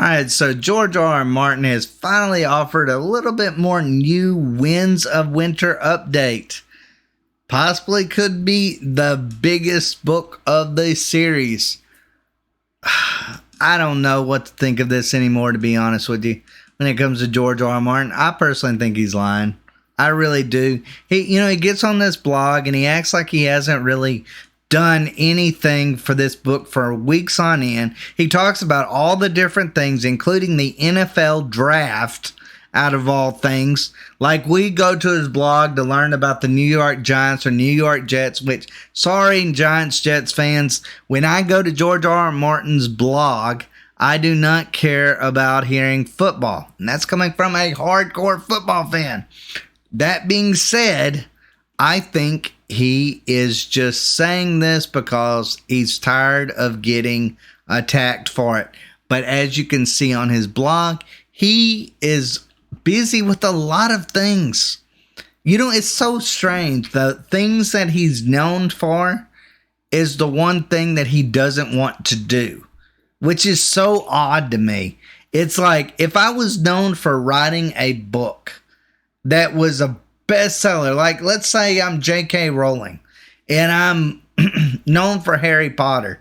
All right, so George R.R. Martin has finally offered a little bit more new Winds of Winter update. Possibly could be the biggest book of the series. I don't know what to think of this anymore, to be honest with you. When it comes to George R.R. Martin, I personally think he's lying. I really do. He gets on this blog and he acts like he hasn't really done anything for this book for weeks on end. He talks about all the different things, including the NFL draft, out of all things. Like, we go to his blog to learn about the New York Giants or New York Jets, which, sorry, Giants, Jets fans, when I go to George R.R. Martin's blog, I do not care about hearing football. And that's coming from a hardcore football fan. That being said, I think he is just saying this because he's tired of getting attacked for it. But as you can see on his blog, he is busy with a lot of things. It's so strange. The things that he's known for is the one thing that he doesn't want to do, which is so odd to me. It's like, if I was known for writing a book that was a bestseller, like let's say I'm J.K. Rowling and I'm known for Harry Potter,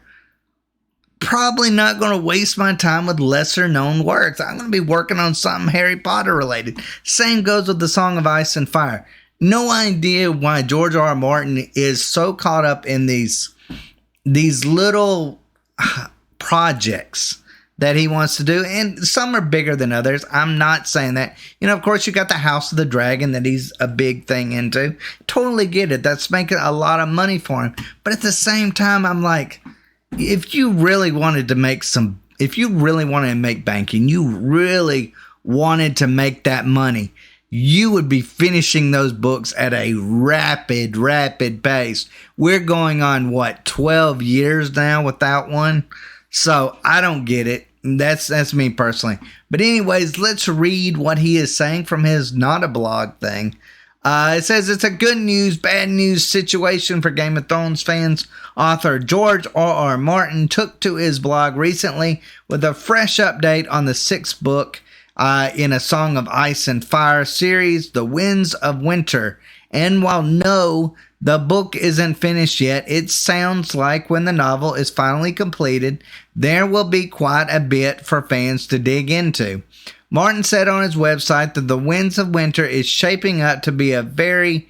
probably not going to waste my time with lesser known works. I'm going to be working on something Harry Potter related. Same goes with the Song of Ice and Fire. No idea why George R.R. Martin is so caught up in these little projects that he wants to do, and some are bigger than others. I'm not saying that. Of course, you got the House of the Dragon that he's a big thing into. Totally get it. That's making a lot of money for him. But at the same time, I'm like, if you really wanted to make banking, you really wanted to make that money, you would be finishing those books at a rapid pace. We're going on, 12 years now without one? So I don't get it. That's me personally. But anyways, let's read what he is saying from his not a blog thing. It says it's a good news, bad news situation for Game of Thrones fans. Author George R.R. Martin took to his blog recently with a fresh update on the sixth book in A Song of Ice and Fire series, The Winds of Winter. And while no, the book isn't finished yet, it sounds like when the novel is finally completed, there will be quite a bit for fans to dig into. Martin said on his website that The Winds of Winter is shaping up to be a very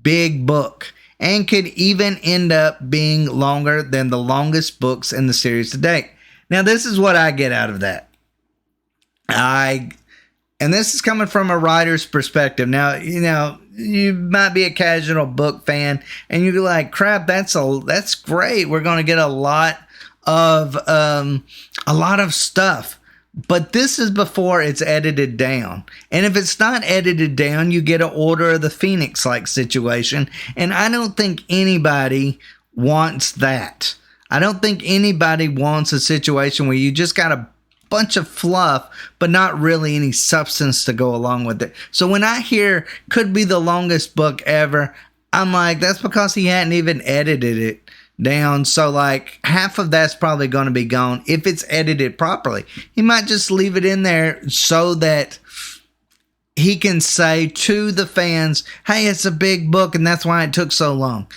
big book and could even end up being longer than the longest books in the series to date. Now, this is what I get out of that. And this is coming from a writer's perspective. Now, you might be a casual book fan and you're like, crap, that's great. We're going to get a lot of stuff. But this is before it's edited down. And if it's not edited down, you get an Order of the Phoenix-like situation. And I don't think anybody wants that. I don't think anybody wants a situation where you just got a bunch of fluff, but not really any substance to go along with it. So when I hear could be the longest book ever, I'm like, that's because he hadn't even edited it down. So like half of that's probably going to be gone if it's edited properly. He might just leave it in there so that he can say to the fans, hey, it's a big book and that's why it took so long.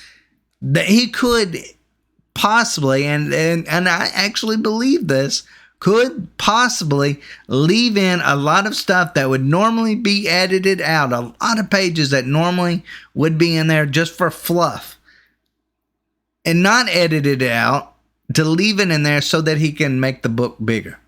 That he could possibly, and I actually believe this, could possibly leave in a lot of stuff that would normally be edited out, a lot of pages that normally would be in there just for fluff, and not edit it out, to leave it in there so that he can make the book bigger.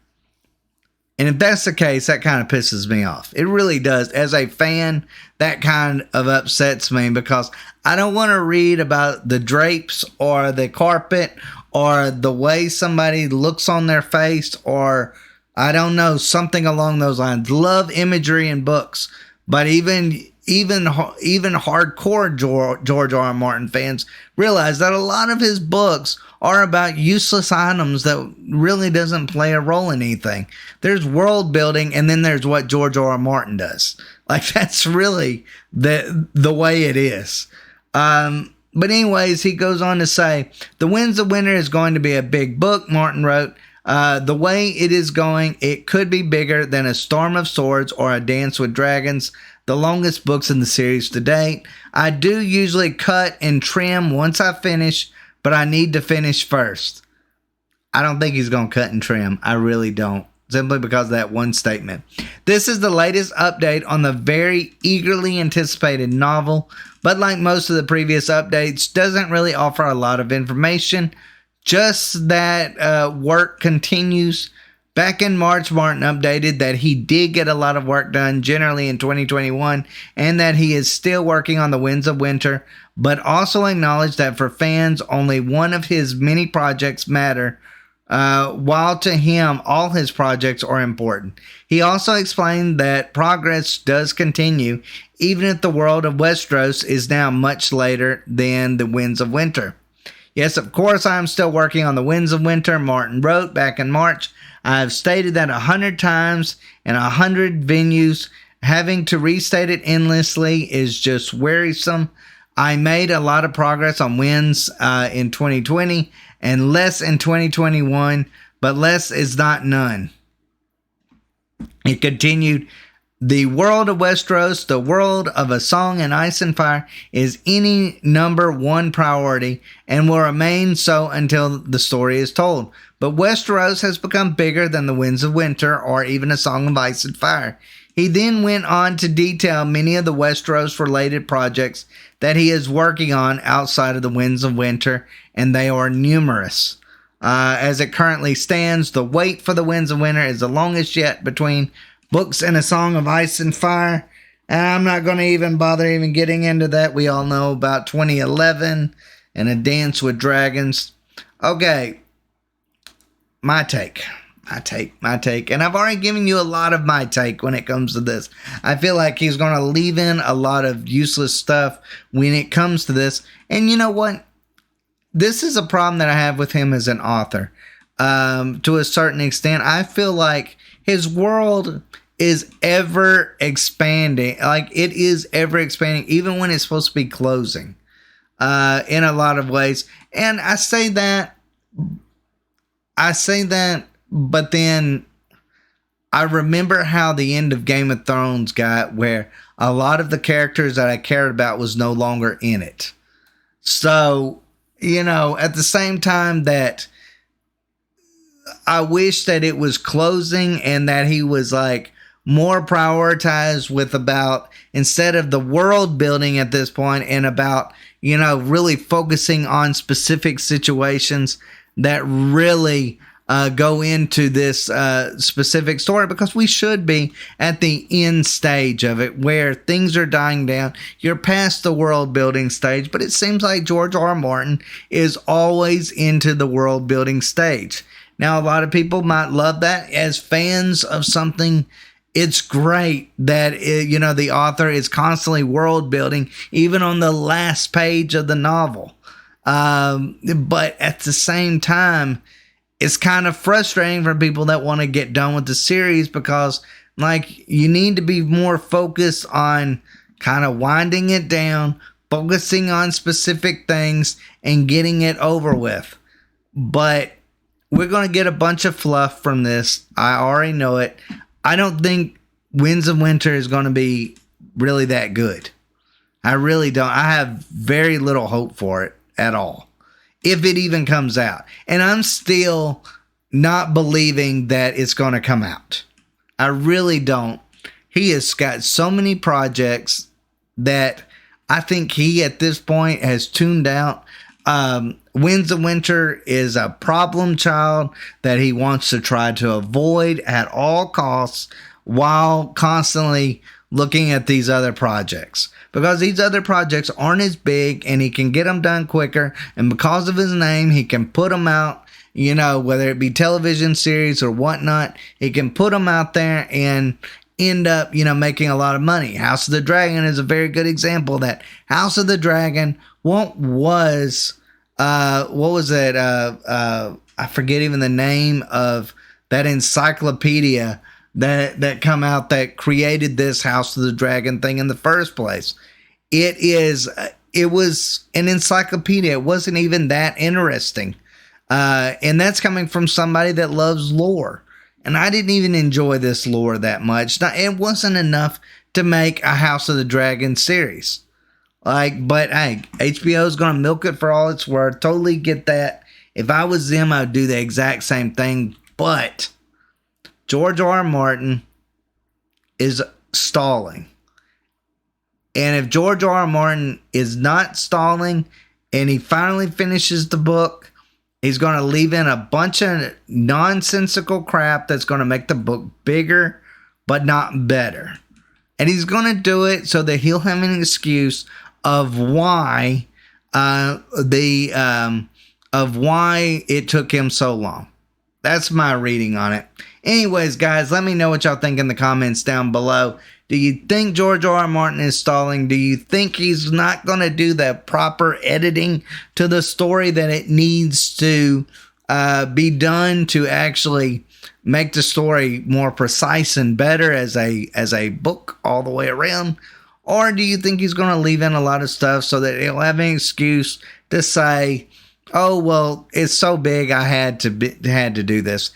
And if that's the case, that kind of pisses me off. It really does. As a fan, that kind of upsets me because I don't want to read about the drapes or the carpet or the way somebody looks on their face, or I don't know, something along those lines. Love imagery in books, but even hardcore George R.R. Martin fans realize that a lot of his books are about useless items that really doesn't play a role in anything. There's world building, and then there's what George R.R. Martin does. Like, that's really the way it is. But anyways, he goes on to say, The Winds of Winter is going to be a big book, Martin wrote. The way it is going, it could be bigger than A Storm of Swords or A Dance with Dragons, the longest books in the series to date. I do usually cut and trim once I finish, but I need to finish first. I don't think he's going to cut and trim. I really don't. Simply because of that one statement. This is the latest update on the very eagerly anticipated novel, but like most of the previous updates, doesn't really offer a lot of information. Just that work continues. Back in March, Martin updated that he did get a lot of work done generally in 2021, and that he is still working on the Winds of Winter, but also acknowledged that for fans, only one of his many projects matter, while to him, all his projects are important. He also explained that progress does continue, even if the world of Westeros is now much later than the Winds of Winter. Yes, of course, I am still working on the Winds of Winter, Martin wrote back in March. I have stated that 100 times in 100 venues. Having to restate it endlessly is just wearisome. I made a lot of progress on Winds in 2020 and less in 2021, but less is not none. It continued, the world of Westeros, the world of A Song in Ice and Fire, is any number one priority and will remain so until the story is told. But Westeros has become bigger than the Winds of Winter or even A Song of Ice and Fire. He then went on to detail many of the Westeros-related projects that he is working on outside of the Winds of Winter, and they are numerous. As it currently stands, the wait for the Winds of Winter is the longest yet between books and A Song of Ice and Fire. And I'm not going to even bother even getting into that. We all know about 2011 and A Dance with Dragons. Okay, my take. And I've already given you a lot of my take when it comes to this. I feel like he's going to leave in a lot of useless stuff when it comes to this. And you know what? This is a problem that I have with him as an author. To a certain extent, I feel like his world is ever expanding. Like, it is ever expanding, even when it's supposed to be closing, in a lot of ways. And I say that, but then I remember how the end of Game of Thrones got, where a lot of the characters that I cared about was no longer in it. So, you know, at the same time that I wish that it was closing and that he was like more prioritized with about, instead of the world building at this point, and about, you know, really focusing on specific situations that really go into this specific story, because we should be at the end stage of it where things are dying down. You're past the world building stage, but it seems like George R.R. Martin is always into the world building stage. Now, a lot of people might love that. As fans of something, it's great that, you know, the author is constantly world building, even on the last page of the novel. But at the same time, it's kind of frustrating for people that want to get done with the series, because, like, you need to be more focused on kind of winding it down, focusing on specific things, and getting it over with. But we're going to get a bunch of fluff from this. I already know it. I don't think Winds of Winter is going to be really that good. I really don't. I have very little hope for it at all, if it even comes out. And I'm still not believing that it's going to come out. I really don't. He has got so many projects that I think he, at this point, has tuned out. Winds of Winter is a problem child that he wants to try to avoid at all costs, while constantly looking at these other projects, because these other projects aren't as big and he can get them done quicker. And because of his name, he can put them out, you know, whether it be television series or whatnot, he can put them out there and end up, you know, making a lot of money. House of the Dragon is a very good example of that. House of the Dragon, what was it? I forget even the name of that encyclopedia that come out that created this House of the Dragon thing in the first place. It was an encyclopedia. It wasn't even that interesting. And that's coming from somebody that loves lore. And I didn't even enjoy this lore that much. It wasn't enough to make a House of the Dragon series. But hey, HBO is going to milk it for all it's worth. Totally get that. If I was them, I would do the exact same thing. But George R.R. Martin is stalling. And if George R.R. Martin is not stalling and he finally finishes the book, he's going to leave in a bunch of nonsensical crap that's going to make the book bigger, but not better. And he's going to do it so that he'll have an excuse of why it took him so long. That's my reading on it. Anyways, guys, let me know what y'all think in the comments down below. Do you think George R.R. Martin is stalling? Do you think he's not going to do the proper editing to the story that it needs to be done to actually make the story more precise and better as a book all the way around? Or do you think he's going to leave in a lot of stuff so that he'll have an excuse to say, oh, well, it's so big I had to do this?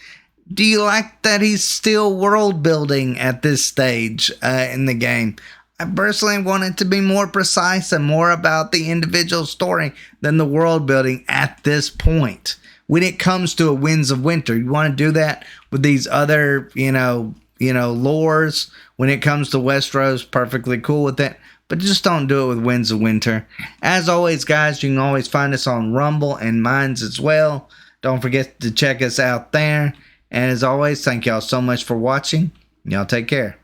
Do you like that he's still world building at this stage in the game? I personally want it to be more precise and more about the individual story than the world building at this point. When it comes to a Winds of Winter, you want to do that with these other, lores. When it comes to Westeros, perfectly cool with it. But just don't do it with Winds of Winter. As always, guys, you can always find us on Rumble and Minds as well. Don't forget to check us out there. And as always, thank y'all so much for watching. Y'all take care.